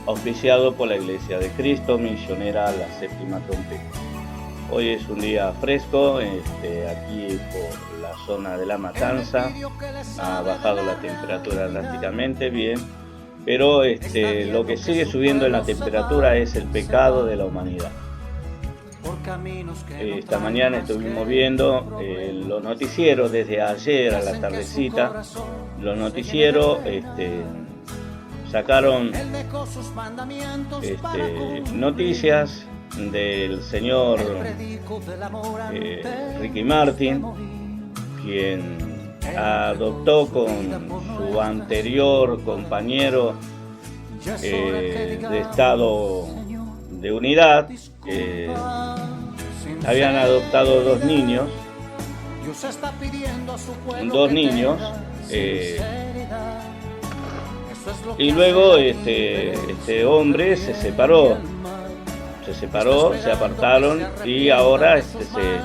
auspiciado por la Iglesia de Cristo Misionera La Séptima Trompeta. Hoy es un día fresco, aquí por la zona de La Matanza, ha bajado la temperatura drásticamente, bien, pero lo que sigue subiendo en la temperatura es el pecado de la humanidad. Esta mañana estuvimos viendo los noticieros desde ayer a la tardecita. Los noticieros sacaron noticias del señor Ricky Martin, quien adoptó con su anterior compañero de estado de unidad. Habían adoptado dos niños, y luego este hombre se separó, se apartaron y ahora se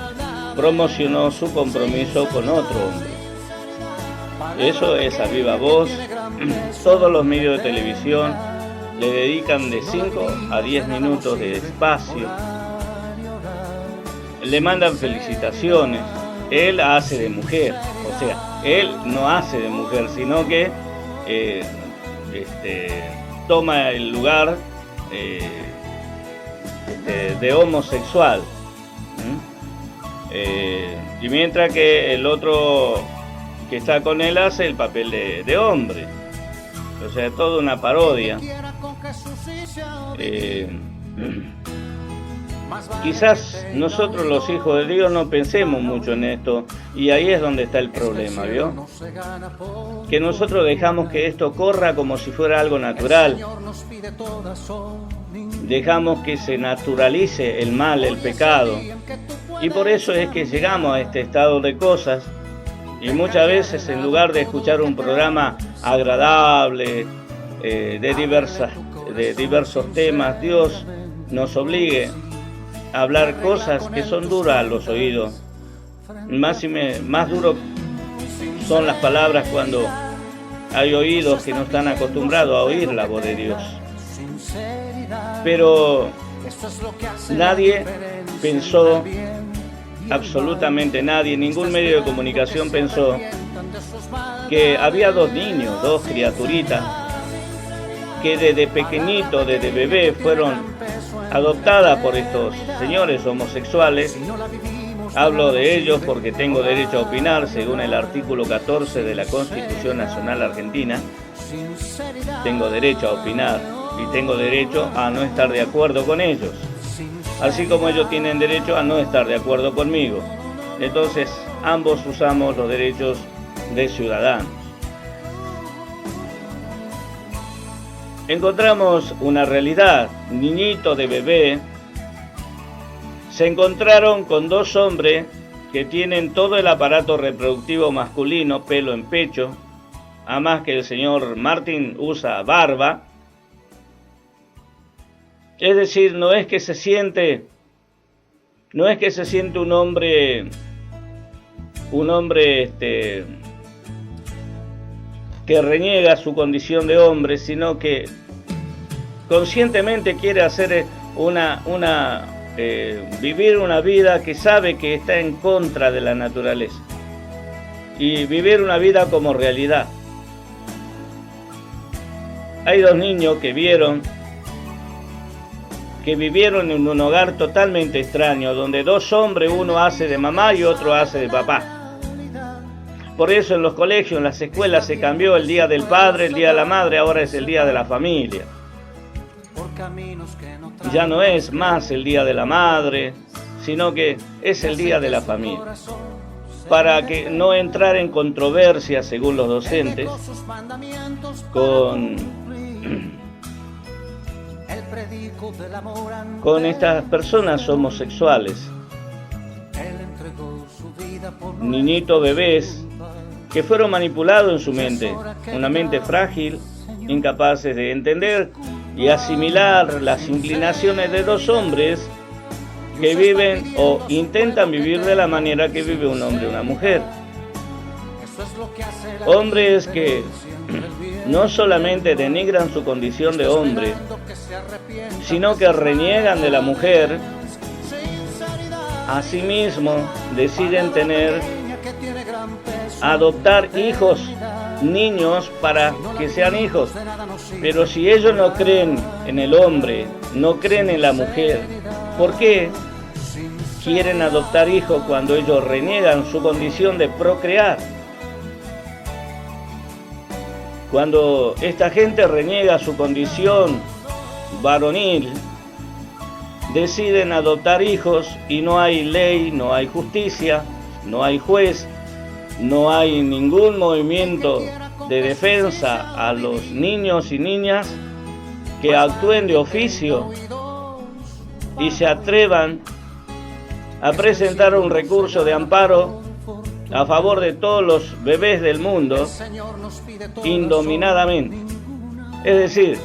promocionó su compromiso con otro hombre. Eso es a viva voz. Todos los medios de televisión le dedican de 5 a 10 minutos de espacio. Le mandan felicitaciones. Él hace de mujer, o sea, él no hace de mujer, sino que toma el lugar de homosexual. Y mientras que el otro que está con él hace el papel de hombre. O sea, toda una parodia. Quizás nosotros los hijos de Dios no pensemos mucho en esto, y ahí es donde está el problema, ¿vio? Que nosotros dejamos que esto corra como si fuera algo natural. Dejamos que se naturalice el mal, el pecado, y por eso es que llegamos a este estado de cosas. Y muchas veces, en lugar de escuchar un programa agradable, de diversos temas, Dios nos obligue a hablar cosas que son duras a los oídos. Más duro son las palabras cuando hay oídos que no están acostumbrados a oír la voz de Dios. Pero nadie pensó, absolutamente nadie, ningún medio de comunicación pensó que había dos niños, dos criaturitas, que desde pequeñito, desde bebé, fueron adoptadas por estos señores homosexuales. Hablo de ellos porque tengo derecho a opinar según el artículo 14 de la Constitución Nacional Argentina. Tengo derecho a opinar y tengo derecho a no estar de acuerdo con ellos, así como ellos tienen derecho a no estar de acuerdo conmigo. Entonces, ambos usamos los derechos de ciudadanos. Encontramos una realidad. Niñito de bebé se encontraron con dos hombres que tienen todo el aparato reproductivo masculino, pelo en pecho, además que el señor Martin usa barba. Es decir, no es que se siente un hombre que reniega su condición de hombre, sino que conscientemente quiere hacer vivir una vida que sabe que está en contra de la naturaleza, y vivir una vida como realidad. Hay dos niños que vivieron en un hogar totalmente extraño, donde dos hombres, uno hace de mamá y otro hace de papá. Por eso en los colegios, en las escuelas se cambió el día del padre, el día de la madre, ahora es el día de la familia. Ya no es más el día de la madre, sino que es el día de la familia. Para que no entrar en controversia, según los docentes, con estas personas homosexuales, niñitos bebés que fueron manipulados en su mente, una mente frágil, incapaces de entender y asimilar las inclinaciones de dos hombres que viven o intentan vivir de la manera que vive un hombre y una mujer. Hombres que no solamente denigran su condición de hombre, sino que reniegan de la mujer. Asimismo, deciden adoptar hijos, niños, para que sean hijos. Pero si ellos no creen en el hombre, no creen en la mujer, ¿por qué quieren adoptar hijos cuando ellos reniegan su condición de procrear? Cuando esta gente reniega su condición varonil, deciden adoptar hijos y no hay ley, no hay justicia, no hay juez, no hay ningún movimiento de defensa a los niños y niñas que actúen de oficio y se atrevan a presentar un recurso de amparo a favor de todos los bebés del mundo indominadamente. Es decir,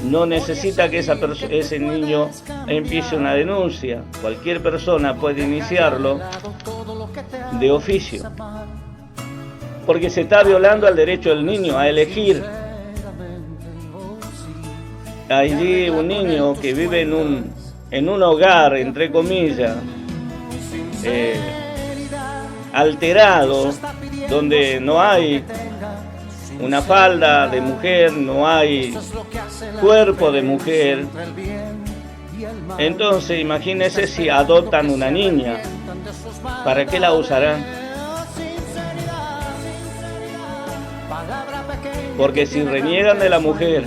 no necesita que ese niño empiece una denuncia. Cualquier persona puede iniciarlo de oficio. Porque se está violando el derecho del niño a elegir. Allí un niño que vive en un hogar, entre comillas, alterado, donde no hay una falda de mujer, no hay cuerpo de mujer. Entonces, imagínense si adoptan una niña, ¿para qué la usarán? Porque si reniegan de la mujer,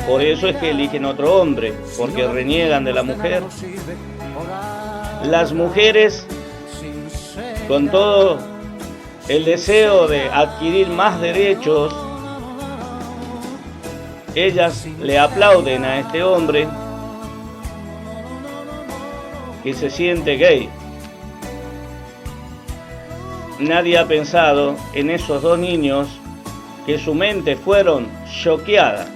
por eso es que eligen otro hombre, porque reniegan de la mujer. Las mujeres, con todo el deseo de adquirir más derechos, ellas le aplauden a este hombre que se siente gay. Nadie ha pensado en esos dos niños que su mente fueron choqueadas.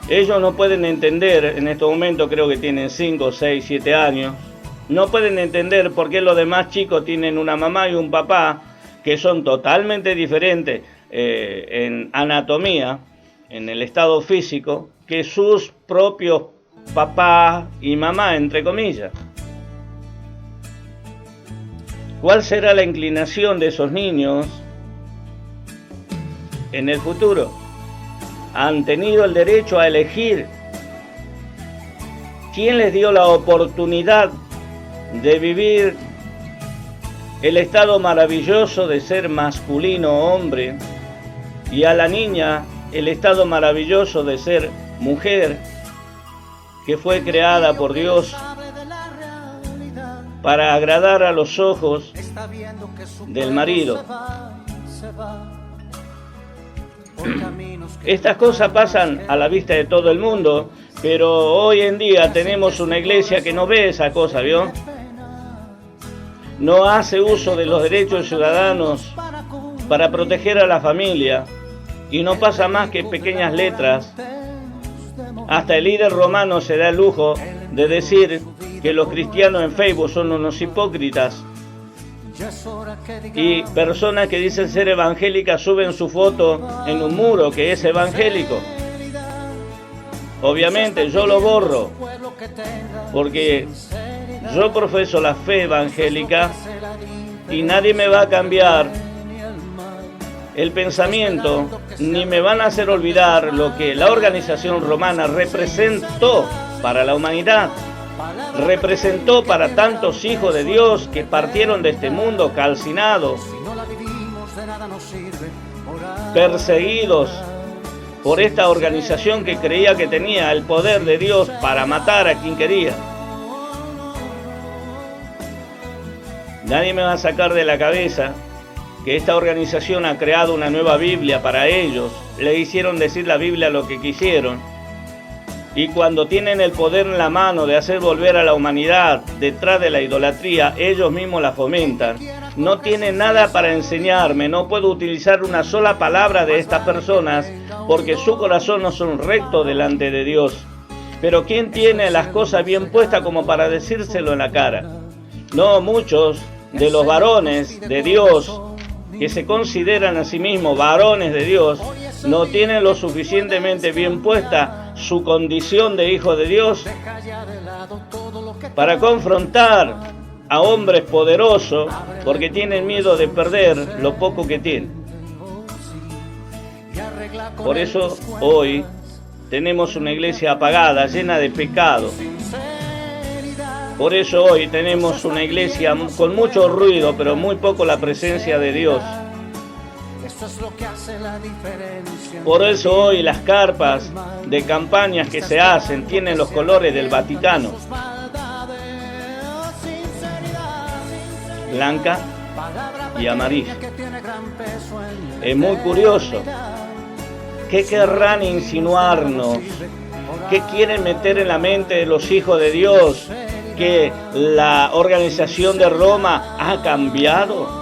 Ellos no pueden entender, en este momento creo que tienen 5, 6, 7 años, no pueden entender por qué los demás chicos tienen una mamá y un papá que son totalmente diferentes en anatomía, en el estado físico, que sus propios papá y mamá, entre comillas. ¿Cuál será la inclinación de esos niños en el futuro? Han tenido el derecho a elegir. ¿Quién les dio la oportunidad de vivir el estado maravilloso de ser masculino hombre, y a la niña el estado maravilloso de ser mujer, que fue creada por Dios para agradar a los ojos del marido? Estas cosas pasan a la vista de todo el mundo, pero hoy en día tenemos una iglesia que no ve esa cosa, ¿vio? No hace uso de los derechos ciudadanos para proteger a la familia, y no pasa más que pequeñas letras. Hasta el líder romano se da el lujo de decir que los cristianos en Facebook son unos hipócritas, y personas que dicen ser evangélicas suben su foto en un muro que es evangélico. Obviamente yo lo borro porque yo profeso la fe evangélica y nadie me va a cambiar el pensamiento ni me van a hacer olvidar lo que la organización romana representó para la humanidad. Representó para tantos hijos de Dios que partieron de este mundo calcinados, perseguidos por esta organización que creía que tenía el poder de Dios para matar a quien quería. Nadie me va a sacar de la cabeza que esta organización ha creado una nueva Biblia para ellos. Le hicieron decir la Biblia lo que quisieron. Y cuando tienen el poder en la mano de hacer volver a la humanidad detrás de la idolatría, ellos mismos la fomentan. No tienen nada para enseñarme, no puedo utilizar una sola palabra de estas personas porque su corazón no son rectos delante de Dios. Pero ¿quién tiene las cosas bien puestas como para decírselo en la cara? No, muchos de los varones de Dios que se consideran a sí mismos varones de Dios, no tienen lo suficientemente bien puesta su condición de hijo de Dios para confrontar a hombres poderosos, porque tienen miedo de perder lo poco que tienen. Por eso hoy tenemos una iglesia apagada, llena de pecado. Por eso hoy tenemos una iglesia con mucho ruido, pero muy poco la presencia de Dios. Por eso hoy las carpas de campañas que se hacen tienen los colores del Vaticano. Blanca y amarilla. Es muy curioso. ¿Qué querrán insinuarnos? ¿Qué quieren meter en la mente de los hijos de Dios? ¿Que la organización de Roma ha cambiado?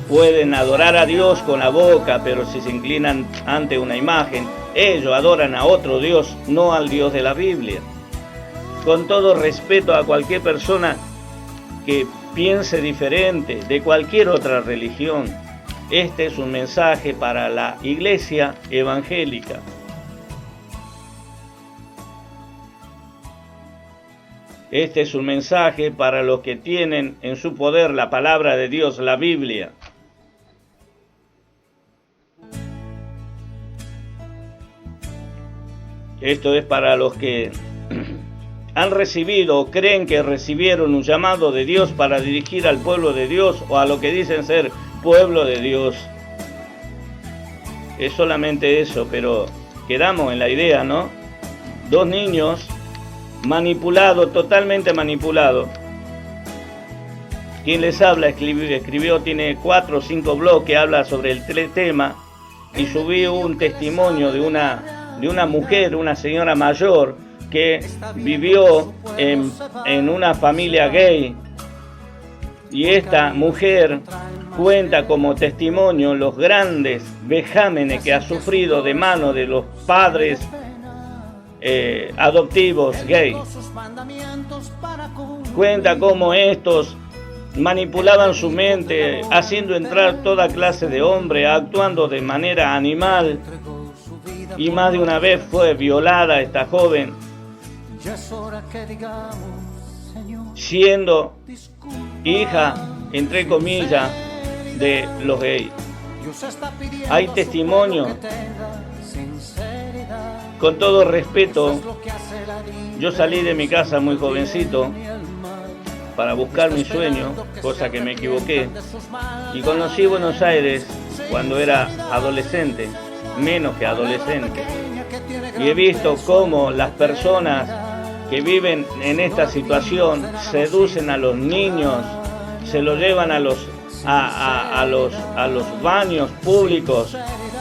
Pueden adorar a Dios con la boca, pero si se inclinan ante una imagen, ellos adoran a otro Dios, no al Dios de la Biblia. Con todo respeto a cualquier persona que piense diferente de cualquier otra religión, este es un mensaje para la iglesia evangélica. Este es un mensaje para los que tienen en su poder la palabra de Dios, la Biblia. Esto es para los que han recibido o creen que recibieron un llamado de Dios para dirigir al pueblo de Dios o a lo que dicen ser pueblo de Dios. Es solamente eso, pero quedamos en la idea, ¿no? Dos niños manipulados, totalmente manipulados. Quien les habla escribió, tiene 4 o 5 blogs que habla sobre el tema, y subí un testimonio de una mujer, una señora mayor que vivió en una familia gay, y esta mujer cuenta como testimonio los grandes vejámenes que ha sufrido de mano de los padres adoptivos gays. Cuenta cómo estos manipulaban su mente, haciendo entrar toda clase de hombre, actuando de manera animal, y más de una vez fue violada esta joven, siendo hija, entre comillas, de los gays. Hay testimonio. Con todo respeto, yo salí de mi casa muy jovencito para buscar mi sueño, cosa que me equivoqué, y conocí Buenos Aires cuando era adolescente, menos que adolescente, y he visto cómo las personas que viven en esta situación seducen a los niños, se los llevan a los baños públicos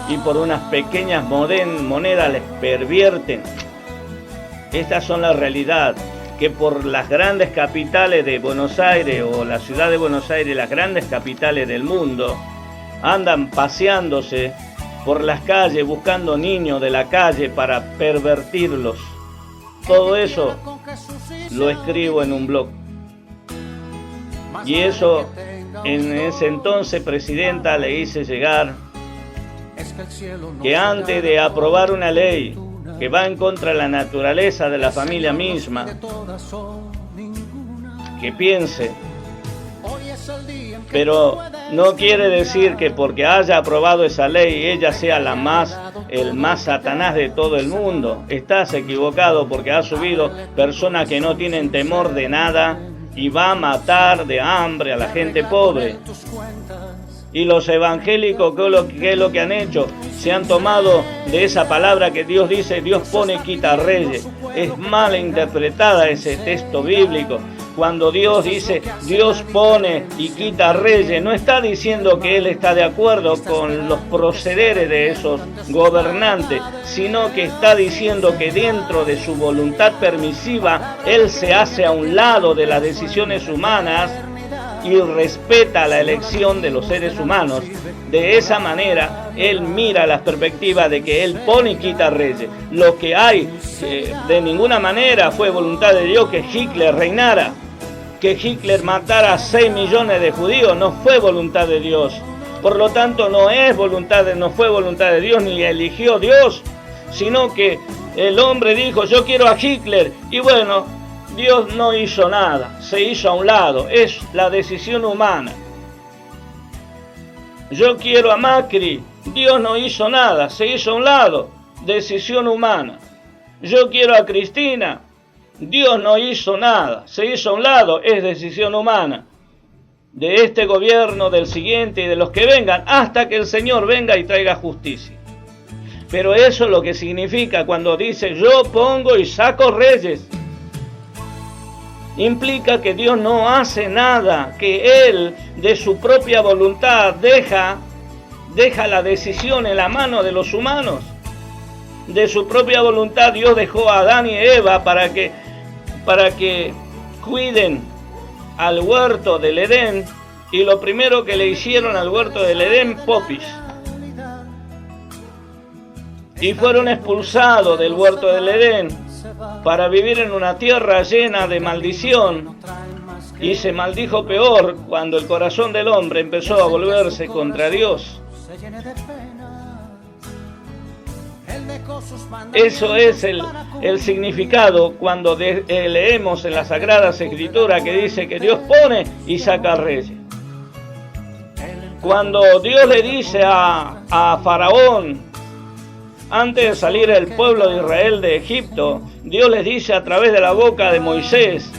y por unas pequeñas monedas les pervierten. Estas son la realidad, que por las grandes capitales de Buenos Aires o la ciudad de Buenos Aires, las grandes capitales del mundo, andan paseándose por las calles buscando niños de la calle para pervertirlos. Todo eso lo escribo en un blog. Y eso, en ese entonces, presidenta, le hice llegar que antes de aprobar una ley que va en contra de la naturaleza de la familia misma, que piense. Pero no quiere decir que porque haya aprobado esa ley ella sea el más Satanás de todo el mundo. Estás equivocado, porque ha subido personas que no tienen temor de nada y va a matar de hambre a la gente pobre. Y los evangélicos, ¿qué es lo que han hecho? Se han tomado de esa palabra que Dios dice, Dios pone y quita reyes. Es mal interpretada ese texto bíblico. Cuando Dios dice, Dios pone y quita reyes, no está diciendo que Él está de acuerdo con los procederes de esos gobernantes, sino que está diciendo que dentro de su voluntad permisiva, Él se hace a un lado de las decisiones humanas y respeta la elección de los seres humanos. De esa manera, Él mira las perspectivas de que Él pone y quita reyes. Lo que hay, de ninguna manera fue voluntad de Dios que Hitler reinara. que Hitler matara a 6 millones de judíos, no fue voluntad de Dios. Por lo tanto, no fue voluntad de Dios, ni eligió Dios, sino que el hombre dijo, yo quiero a Hitler, y bueno, Dios no hizo nada, se hizo a un lado, es la decisión humana. Yo quiero a Macri, Dios no hizo nada, se hizo a un lado, decisión humana. Yo quiero a Cristina, Dios no hizo nada, se hizo a un lado, es decisión humana. De este gobierno, del siguiente y de los que vengan, hasta que el Señor venga y traiga justicia. Pero eso es lo que significa cuando dice, yo pongo y saco reyes. Implica que Dios no hace nada, que Él, de su propia voluntad, deja la decisión en la mano de los humanos. De su propia voluntad Dios dejó a Adán y Eva para que cuiden al huerto del Edén, y lo primero que le hicieron al huerto del Edén, popis. Y fueron expulsados del huerto del Edén para vivir en una tierra llena de maldición, y se maldijo peor cuando el corazón del hombre empezó a volverse contra Dios. Eso es el significado cuando leemos en las Sagradas Escrituras que dice que Dios pone y saca reyes. Cuando Dios le dice a Faraón, antes de salir el pueblo de Israel de Egipto, Dios les dice a través de la boca de Moisés,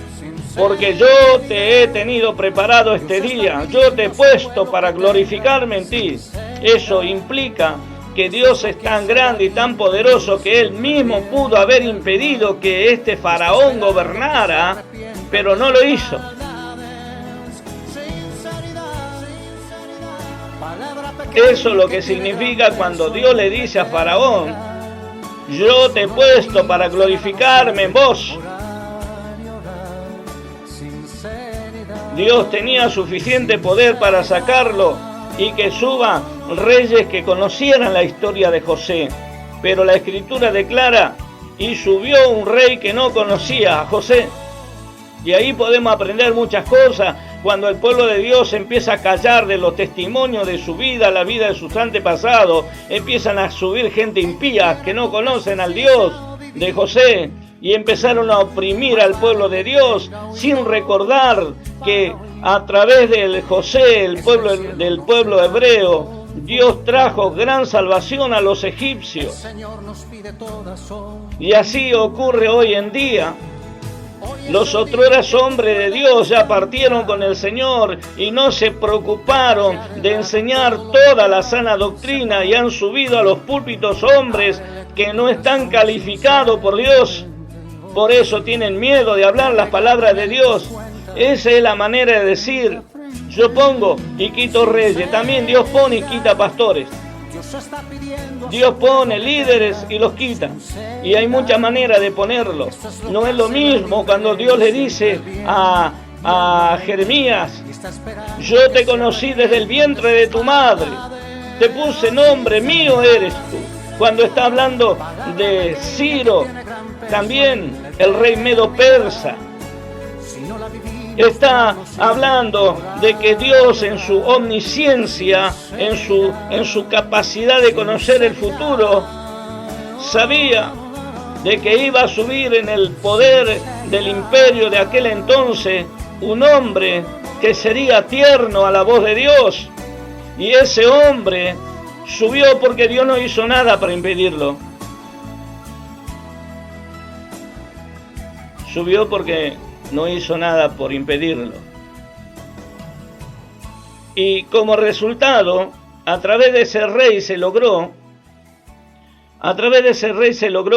porque yo te he tenido preparado este día, yo te he puesto para glorificarme en ti. Eso implica que Dios es tan grande y tan poderoso que Él mismo pudo haber impedido que este faraón gobernara, pero no lo hizo. Eso es lo que significa cuando Dios le dice a Faraón, yo te he puesto para glorificarme en vos. Dios tenía suficiente poder para sacarlo y que suba reyes que conocieran la historia de José. Pero la Escritura declara, y subió un rey que no conocía a José. Y ahí podemos aprender muchas cosas cuando el pueblo de Dios empieza a callar de los testimonios de su vida, la vida de sus antepasados. Empiezan a subir gente impía que no conocen al Dios de José y empezaron a oprimir al pueblo de Dios sin recordar que a través de José, del pueblo hebreo, Dios trajo gran salvación a los egipcios. Y así ocurre hoy en día. Los otrora hombres de Dios ya partieron con el Señor y no se preocuparon de enseñar toda la sana doctrina y han subido a los púlpitos hombres que no están calificados por Dios. Por eso tienen miedo de hablar las palabras de Dios. Esa es la manera de decir, yo pongo y quito reyes. También Dios pone y quita pastores. Dios pone líderes y los quita. Y hay muchas maneras de ponerlo. No es lo mismo cuando Dios le dice a Jeremías, yo te conocí desde el vientre de tu madre, te puse nombre, mío eres tú. Cuando está hablando de Ciro, también el rey Medo Persa, está hablando de que Dios en su omnisciencia, en su capacidad de conocer el futuro, sabía de que iba a subir en el poder del imperio de aquel entonces un hombre que sería tierno a la voz de Dios. Y ese hombre subió porque Dios no hizo nada para impedirlo. Subió porque no hizo nada por impedirlo. Y como resultado, a través de ese rey se logró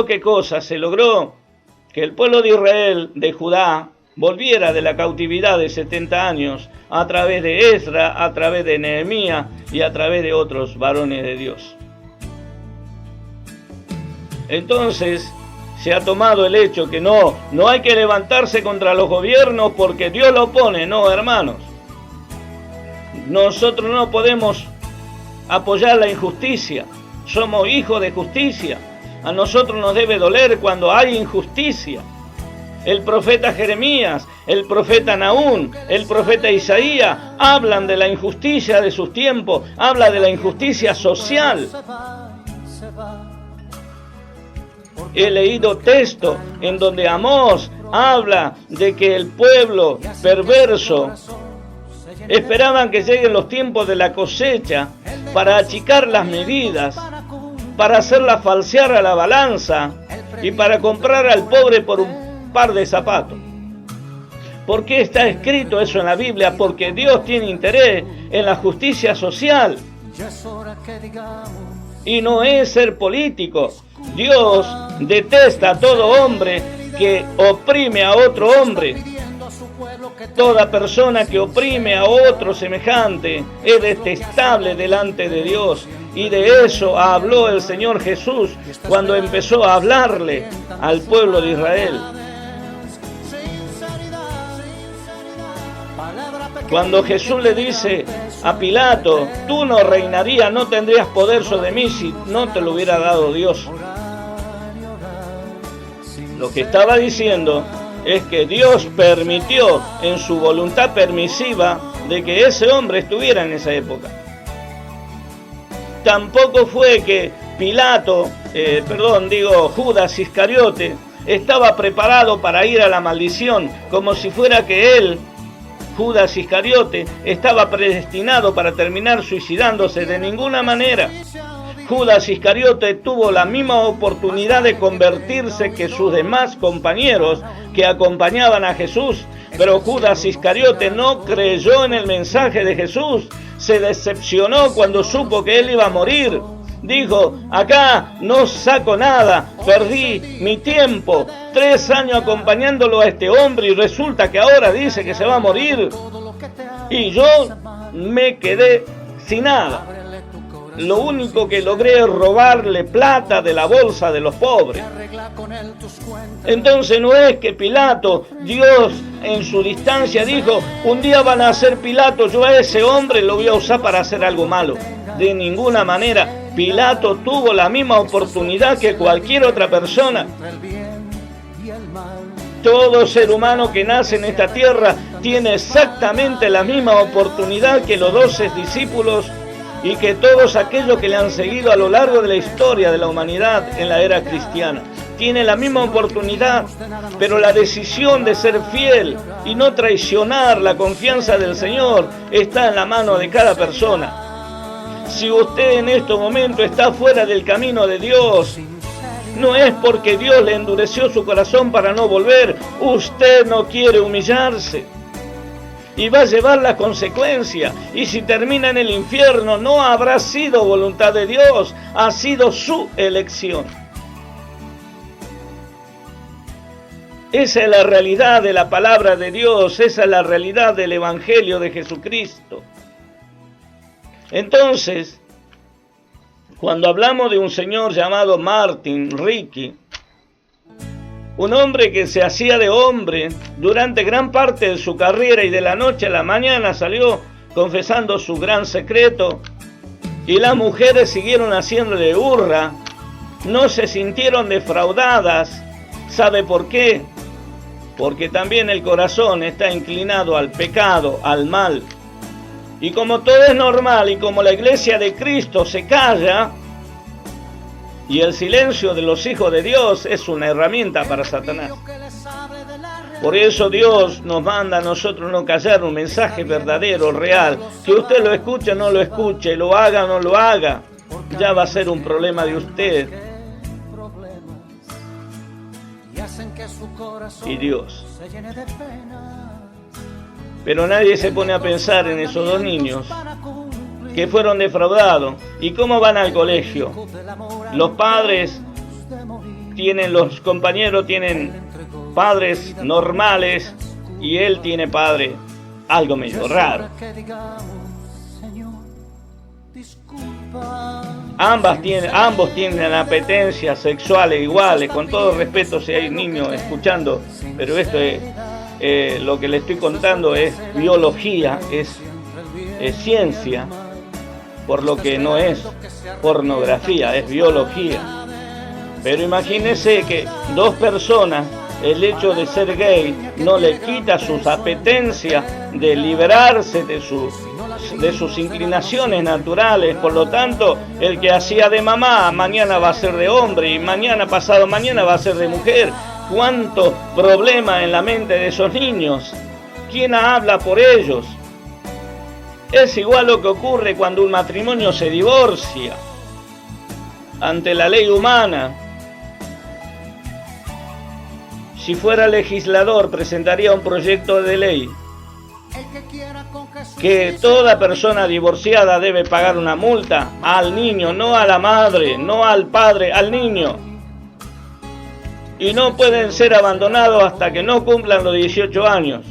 ¿qué cosa? Se logró que el pueblo de Israel, de Judá, volviera de la cautividad de 70 años a través de Esdras, a través de Nehemías y a través de otros varones de Dios. Entonces, se ha tomado el hecho que no hay que levantarse contra los gobiernos porque Dios lo pone. No, hermanos. Nosotros no podemos apoyar la injusticia. Somos hijos de justicia. A nosotros nos debe doler cuando hay injusticia. el profeta Jeremías, el profeta Nahum, el profeta Isaías, hablan de la injusticia de sus tiempos, habla de la injusticia social. He leído textos en donde Amós habla de que el pueblo perverso esperaban que lleguen los tiempos de la cosecha para achicar las medidas, para hacerla falsear a la balanza y para comprar al pobre por un par de zapatos. ¿Por qué está escrito eso en la Biblia? Porque Dios tiene interés en la justicia social. Y no es ser político. Dios detesta a todo hombre que oprime a otro hombre. Toda persona que oprime a otro semejante es detestable delante de Dios. Y de eso habló el Señor Jesús cuando empezó a hablarle al pueblo de Israel. Cuando Jesús le dice a Pilato, tú no reinarías, no tendrías poder sobre mí si no te lo hubiera dado Dios. Lo que estaba diciendo es que Dios permitió en su voluntad permisiva de que ese hombre estuviera en esa época. Tampoco fue que Judas Iscariote estaba preparado para ir a la maldición, como si fuera que él, Judas Iscariote, estaba predestinado para terminar suicidándose. De ninguna manera. Judas Iscariote tuvo la misma oportunidad de convertirse que sus demás compañeros que acompañaban a Jesús, pero Judas Iscariote no creyó en el mensaje de Jesús, se decepcionó cuando supo que él iba a morir. Dijo, acá no saco nada, perdí mi tiempo, 3 años acompañándolo a este hombre y resulta que ahora dice que se va a morir y yo me quedé sin nada. Lo único que logré es robarle plata de la bolsa de los pobres. Entonces no es que Pilato, Dios en su distancia dijo, un día van a hacer Pilato, yo a ese hombre lo voy a usar para hacer algo malo. De ninguna manera. Pilato tuvo la misma oportunidad que cualquier otra persona. Todo ser humano que nace en esta tierra tiene exactamente la misma oportunidad que los 12 discípulos y que todos aquellos que le han seguido a lo largo de la historia de la humanidad en la era cristiana. Tiene la misma oportunidad, pero la decisión de ser fiel y no traicionar la confianza del Señor está en la mano de cada persona. Si usted en estos momentos está fuera del camino de Dios, no es porque Dios le endureció su corazón para no volver. Usted no quiere humillarse y va a llevar la consecuencia. Y si termina en el infierno, no habrá sido voluntad de Dios, ha sido su elección. Esa es la realidad de la palabra de Dios, esa es la realidad del Evangelio de Jesucristo. Entonces, cuando hablamos de un señor llamado Martin Ricky, un hombre que se hacía de hombre durante gran parte de su carrera y de la noche a la mañana salió confesando su gran secreto y las mujeres siguieron haciéndole hurra, no se sintieron defraudadas. ¿Sabe por qué? Porque también el corazón está inclinado al pecado, al mal. Y como todo es normal y como la iglesia de Cristo se calla, y el silencio de los hijos de Dios es una herramienta para Satanás. Por eso Dios nos manda a nosotros no callar un mensaje verdadero, real. Que usted lo escuche o no lo escuche, lo haga o no lo haga, ya va a ser un problema de usted y Dios. Pero nadie se pone a pensar en esos 2 niños que fueron defraudados. ¿Y cómo van al colegio? Los padres los compañeros tienen padres normales y él tiene padre algo medio raro. Ambos tienen apetencias sexuales iguales, con todo respeto si hay niños escuchando, pero esto es... lo que le estoy contando es biología, es ciencia, por lo que no es pornografía, es biología. Pero imagínense que 2 personas el hecho de ser gay no le quita sus apetencias de liberarse de sus inclinaciones naturales. Por lo tanto, el que hacía de mamá, mañana va a ser de hombre, y mañana, pasado mañana, va a ser de mujer. ¿Cuánto problema en la mente de esos niños? ¿Quién habla por ellos? Es igual lo que ocurre cuando un matrimonio se divorcia ante la ley humana. Si fuera legislador, presentaría un proyecto de ley que toda persona divorciada debe pagar una multa al niño, no a la madre, no al padre, al niño. Y no pueden ser abandonados hasta que no cumplan los 18 años.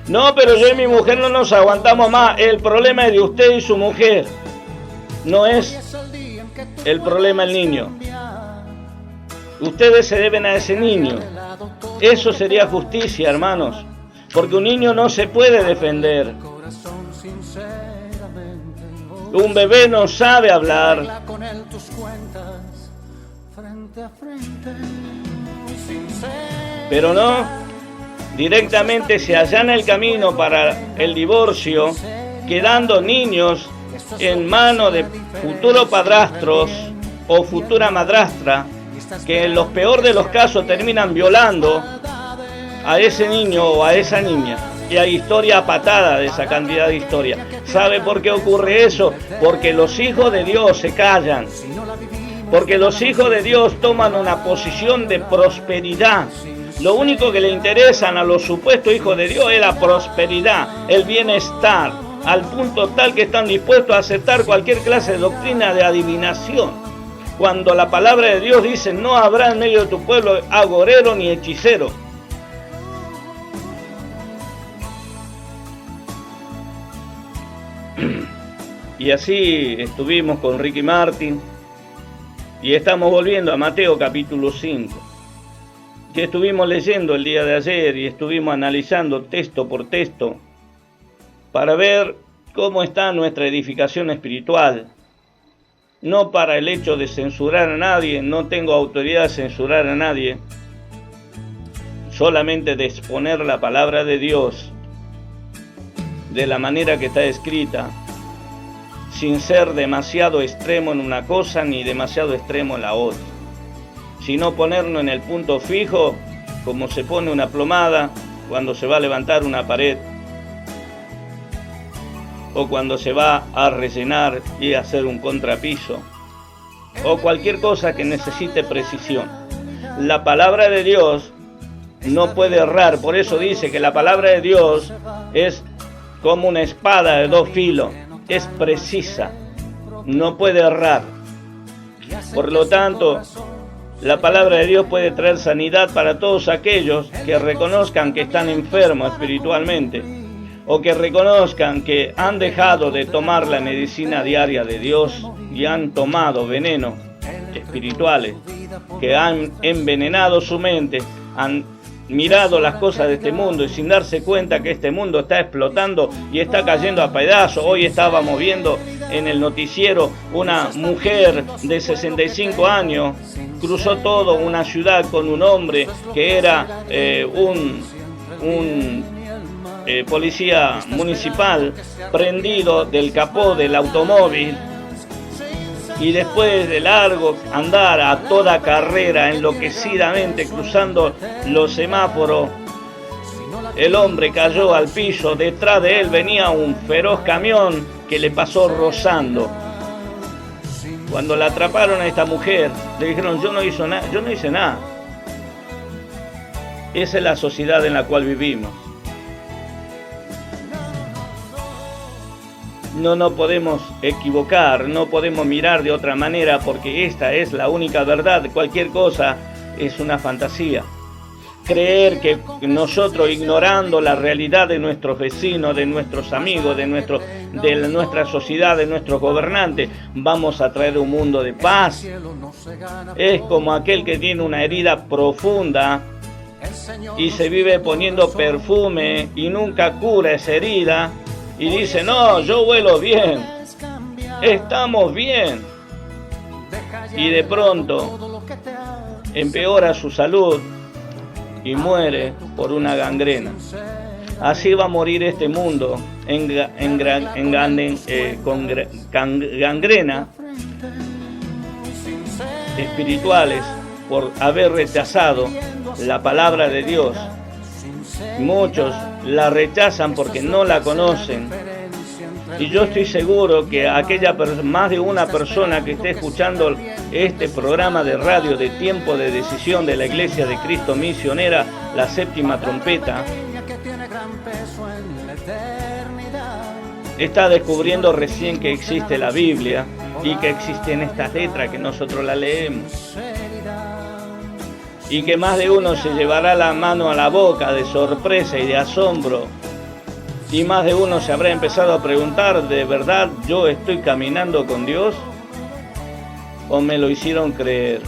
No, pero yo y mi mujer no nos aguantamos más. El problema es de usted y su mujer. No es el problema el niño. Ustedes se deben a ese niño. Eso sería justicia, hermanos. Porque un niño no se puede defender. Un bebé no sabe hablar. Pero no. Directamente se allana el camino para el divorcio, quedando niños en manos de futuros padrastros o futura madrastra, que en los peor de los casos terminan violando a ese niño o a esa niña. Y hay historia patada de esa cantidad de historia. ¿Sabe por qué ocurre eso? Porque los hijos de Dios se callan. Porque los hijos de Dios toman una posición de prosperidad. Lo único que le interesan a los supuestos hijos de Dios es la prosperidad, el bienestar, al punto tal que están dispuestos a aceptar cualquier clase de doctrina de adivinación. Cuando la palabra de Dios dice, no habrá en medio de tu pueblo agorero ni hechicero. Y así estuvimos con Ricky Martin y estamos volviendo a Mateo capítulo 5. Que estuvimos leyendo el día de ayer y estuvimos analizando texto por texto para ver cómo está nuestra edificación espiritual. No para el hecho de censurar a nadie, no tengo autoridad de censurar a nadie, solamente de exponer la palabra de Dios de la manera que está escrita, sin ser demasiado extremo en una cosa ni demasiado extremo en la otra, sino ponernos en el punto fijo, como se pone una plomada cuando se va a levantar una pared, o cuando se va a rellenar y hacer un contrapiso, o cualquier cosa que necesite precisión. La palabra de Dios no puede errar, por eso dice que la palabra de Dios es como una espada de dos filos, es precisa, no puede errar. Por lo tanto, la palabra de Dios puede traer sanidad para todos aquellos que reconozcan que están enfermos espiritualmente o que reconozcan que han dejado de tomar la medicina diaria de Dios y han tomado venenos espirituales que han envenenado su mente, han mirado las cosas de este mundo y sin darse cuenta que este mundo está explotando y está cayendo a pedazos. Hoy estábamos viendo en el noticiero una mujer de 65 años cruzó toda una ciudad con un hombre que era un policía municipal, prendido del capó del automóvil, y después de largo andar a toda carrera enloquecidamente cruzando los semáforos, el hombre cayó al piso. Detrás de él venía un feroz camión que le pasó rozando. Cuando la atraparon a esta mujer, le dijeron, yo no hice nada. Esa es la sociedad en la cual vivimos. No nos podemos equivocar, no podemos mirar de otra manera, porque esta es la única verdad. Cualquier cosa es una fantasía. Creer que nosotros, ignorando la realidad de nuestros vecinos, de nuestros amigos, de nuestra sociedad, de nuestros gobernantes, vamos a traer un mundo de paz. Es como aquel que tiene una herida profunda y se vive poniendo perfume y nunca cura esa herida y dice, no, yo huelo bien, estamos bien, y de pronto empeora su salud y muere por una gangrena. Así va a morir este mundo con gangrena espirituales por haber rechazado la palabra de Dios. Muchos la rechazan porque no la conocen. Y yo estoy seguro que más de una persona que esté escuchando este programa de radio de Tiempo de Decisión de la Iglesia de Cristo Misionera, la Séptima Trompeta, está descubriendo recién que existe la Biblia y que existen estas letras que nosotros la leemos. Y que más de uno se llevará la mano a la boca de sorpresa y de asombro. Y más de uno se habrá empezado a preguntar, ¿de verdad yo estoy caminando con Dios? ¿O me lo hicieron creer?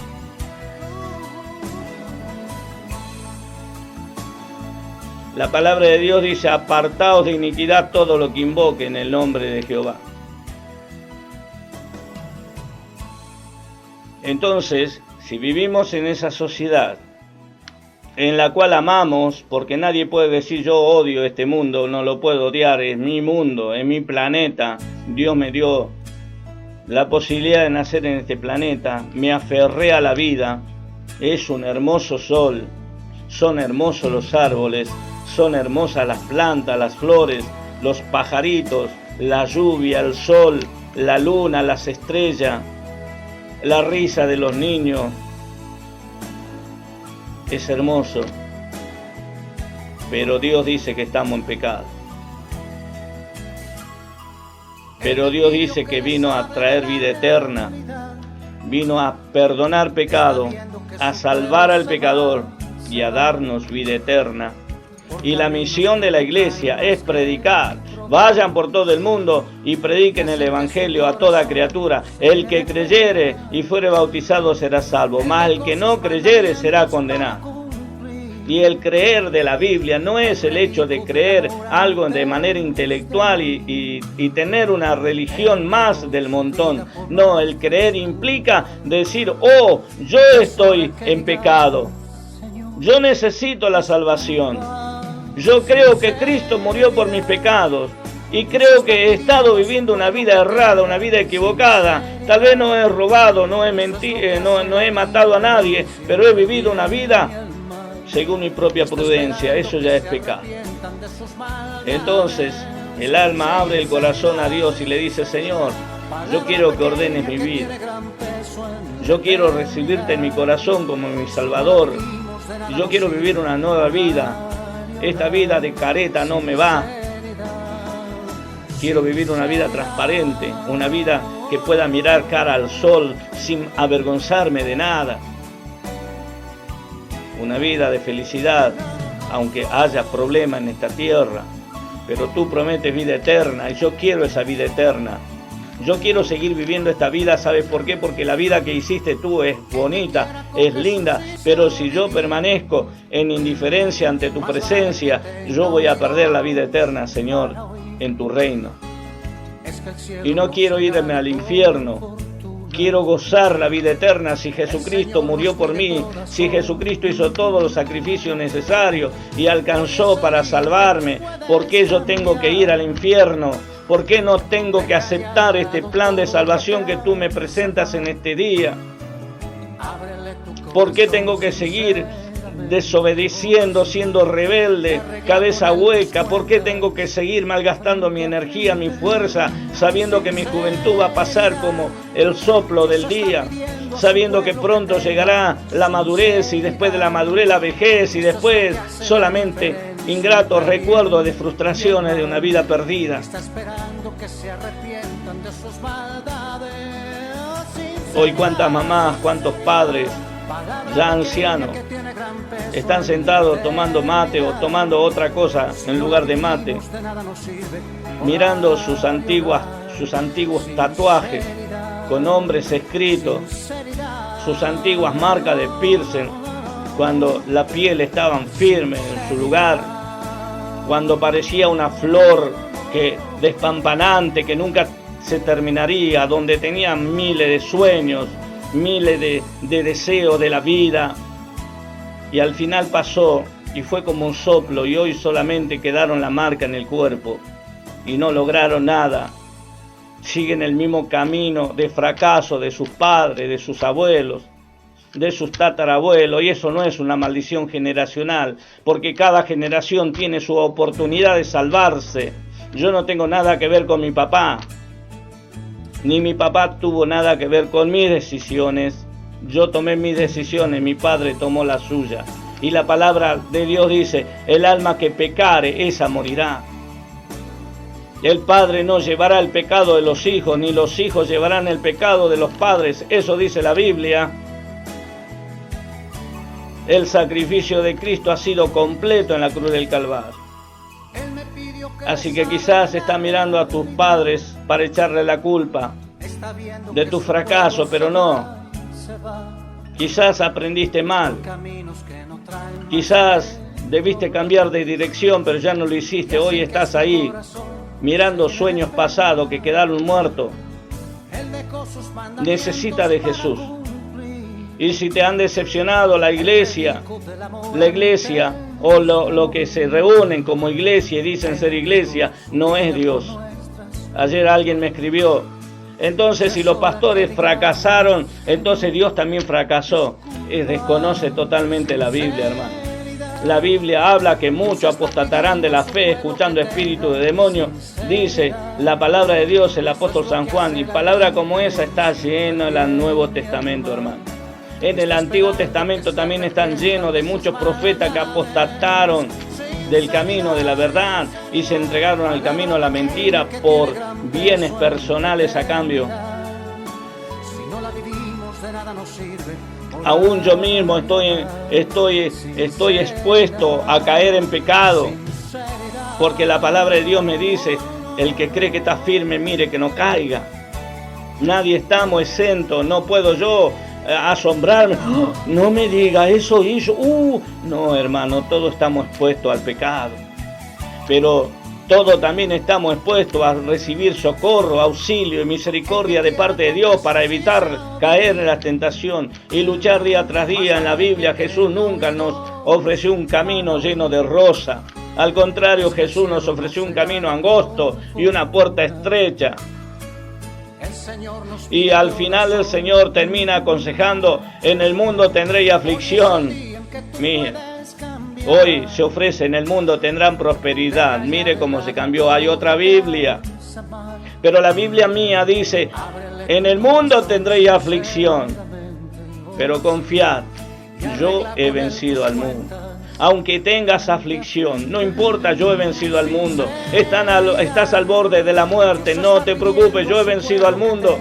La palabra de Dios dice, apartaos de iniquidad todo lo que invoque en el nombre de Jehová. Entonces, si vivimos en esa sociedad en la cual amamos, porque nadie puede decir yo odio este mundo, no lo puedo odiar, es mi mundo, es mi planeta, Dios me dio la posibilidad de nacer en este planeta, me aferré a la vida, es un hermoso sol, son hermosos los árboles, son hermosas las plantas, las flores, los pajaritos, la lluvia, el sol, la luna, las estrellas, la risa de los niños. Es hermoso, pero Dios dice que estamos en pecado. Pero Dios dice que vino a traer vida eterna, vino a perdonar pecado, a salvar al pecador y a darnos vida eterna. Y la misión de la iglesia es predicar. Vayan por todo el mundo y prediquen el evangelio a toda criatura. El que creyere y fuere bautizado será salvo, mas el que no creyere será condenado. Y el creer de la Biblia no es el hecho de creer algo de manera intelectual y tener una religión más del montón. No, el creer implica decir, oh, yo estoy en pecado. Yo necesito la salvación. Yo creo que Cristo murió por mis pecados y creo que he estado viviendo una vida errada, una vida equivocada. Tal vez no he robado, no he mentido, no he matado a nadie, pero he vivido una vida según mi propia prudencia. Eso ya es pecado. Entonces, el alma abre el corazón a Dios y le dice, Señor, yo quiero que ordenes mi vida. Yo quiero recibirte en mi corazón como mi Salvador. Yo quiero vivir una nueva vida. Esta vida de careta no me va. Quiero vivir una vida transparente, una vida que pueda mirar cara al sol sin avergonzarme de nada. Una vida de felicidad, aunque haya problemas en esta tierra. Pero tú prometes vida eterna y yo quiero esa vida eterna. Yo quiero seguir viviendo esta vida, ¿sabes por qué? Porque la vida que hiciste tú es bonita, es linda, pero si yo permanezco en indiferencia ante tu presencia, yo voy a perder la vida eterna, Señor, en tu reino. Y no quiero irme al infierno, quiero gozar la vida eterna. Si Jesucristo murió por mí, si Jesucristo hizo todos los sacrificios necesarios y alcanzó para salvarme, ¿por qué yo tengo que ir al infierno? ¿Por qué no tengo que aceptar este plan de salvación que tú me presentas en este día? ¿Por qué tengo que seguir desobedeciendo, siendo rebelde, cabeza hueca? ¿Por qué tengo que seguir malgastando mi energía, mi fuerza, sabiendo que mi juventud va a pasar como el soplo del día? Sabiendo que pronto llegará la madurez y después de la madurez la vejez y después solamente ingratos recuerdos de frustraciones de una vida perdida. Hoy cuántas mamás, cuántos padres ya ancianos están sentados tomando mate o tomando otra cosa en lugar de mate, mirando sus antiguos tatuajes con nombres escritos, sus antiguas marcas de piercing, cuando la piel estaba firme en su lugar, cuando parecía una flor despampanante que nunca se terminaría, donde tenían miles de sueños, miles de deseos de la vida. y al final pasó y fue como un soplo y hoy solamente quedaron la marca en el cuerpo y no lograron nada. Siguen el mismo camino de fracaso de sus padres, de sus abuelos, de sus tatarabuelos, y eso no es una maldición generacional, porque cada generación tiene su oportunidad de salvarse. Yo no tengo nada que ver con mi papá, ni mi papá tuvo nada que ver con mis decisiones. Yo tomé mis decisiones, mi padre tomó la suya. Y la palabra de Dios dice, el alma que pecare, esa morirá. El padre no llevará el pecado de los hijos, ni los hijos llevarán el pecado de los padres. Eso dice la Biblia. El sacrificio de Cristo ha sido completo en la cruz del Calvario. Así que quizás estás mirando a tus padres para echarle la culpa de tu fracaso, pero no. Quizás aprendiste mal. Quizás debiste cambiar de dirección, pero ya no lo hiciste. Hoy estás ahí, mirando sueños pasados que quedaron muertos. Necesita de Jesús. Y si te han decepcionado la iglesia o lo que se reúnen como iglesia y dicen ser iglesia, no es Dios. Ayer alguien me escribió, entonces si los pastores fracasaron, entonces Dios también fracasó. Desconoce totalmente la Biblia, hermano. La Biblia habla que muchos apostatarán de la fe escuchando espíritus de demonios. Dice la palabra de Dios, el apóstol San Juan, y palabra como esa está llena en el Nuevo Testamento, hermano. En el Antiguo Testamento también están llenos de muchos profetas que apostataron del camino de la verdad y se entregaron al camino de la mentira por bienes personales a cambio. Aún yo mismo estoy expuesto a caer en pecado, porque la palabra de Dios me dice, el que cree que está firme, mire que no caiga. Nadie estamos exentos, no puedo yo asombrarme, ¡oh, no me diga eso hizo! No, hermano, todos estamos expuestos al pecado, pero todos también estamos expuestos a recibir socorro, auxilio y misericordia de parte de Dios para evitar caer en la tentación y luchar día tras día. En la Biblia Jesús nunca nos ofreció un camino lleno de rosa. Al contrario, Jesús nos ofreció un camino angosto y una puerta estrecha. Y al final el Señor termina aconsejando, en el mundo tendréis aflicción. Mira, hoy se ofrece, en el mundo tendrán prosperidad. Mire cómo se cambió, hay otra Biblia. Pero la Biblia mía dice, en el mundo tendréis aflicción. Pero confiad, yo he vencido al mundo. Aunque tengas aflicción, no importa, yo he vencido al mundo. Estás al borde de la muerte, no te preocupes, yo he vencido al mundo.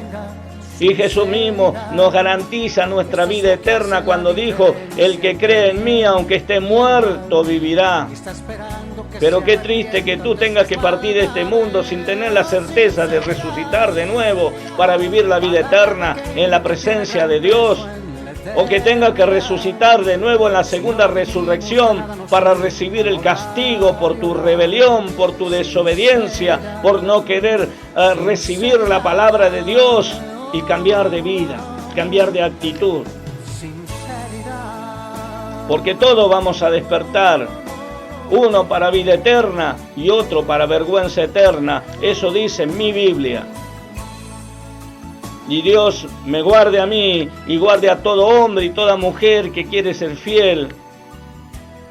Y Jesús mismo nos garantiza nuestra vida eterna cuando dijo, el que cree en mí, aunque esté muerto, vivirá. Pero qué triste que tú tengas que partir de este mundo sin tener la certeza de resucitar de nuevo para vivir la vida eterna en la presencia de Dios. O que tenga que resucitar de nuevo en la segunda resurrección para recibir el castigo por tu rebelión, por tu desobediencia, por no querer recibir la palabra de Dios y cambiar de vida, cambiar de actitud. Porque todos vamos a despertar, uno para vida eterna y otro para vergüenza eterna. Eso dice mi Biblia. Y Dios me guarde a mí y guarde a todo hombre y toda mujer que quiere ser fiel.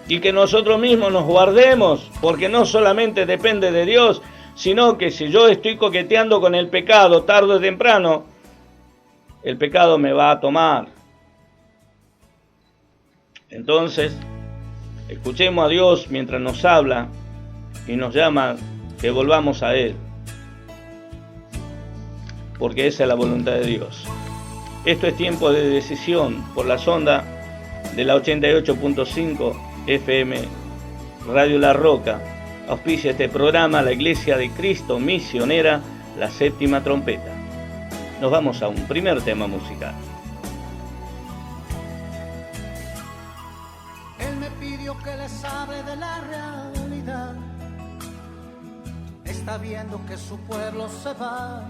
Y que nosotros mismos nos guardemos, porque no solamente depende de Dios, sino que si yo estoy coqueteando con el pecado, tarde o temprano, el pecado me va a tomar. Entonces, escuchemos a Dios mientras nos habla y nos llama que volvamos a Él. Porque esa es la voluntad de Dios. Esto es Tiempo de Decisión por la sonda de la 88.5 FM Radio La Roca. Auspicia este programa la Iglesia de Cristo Misionera, la Séptima Trompeta. Nos vamos a un primer tema musical. Él me pidió que les hable de la realidad. Está viendo que su pueblo se va.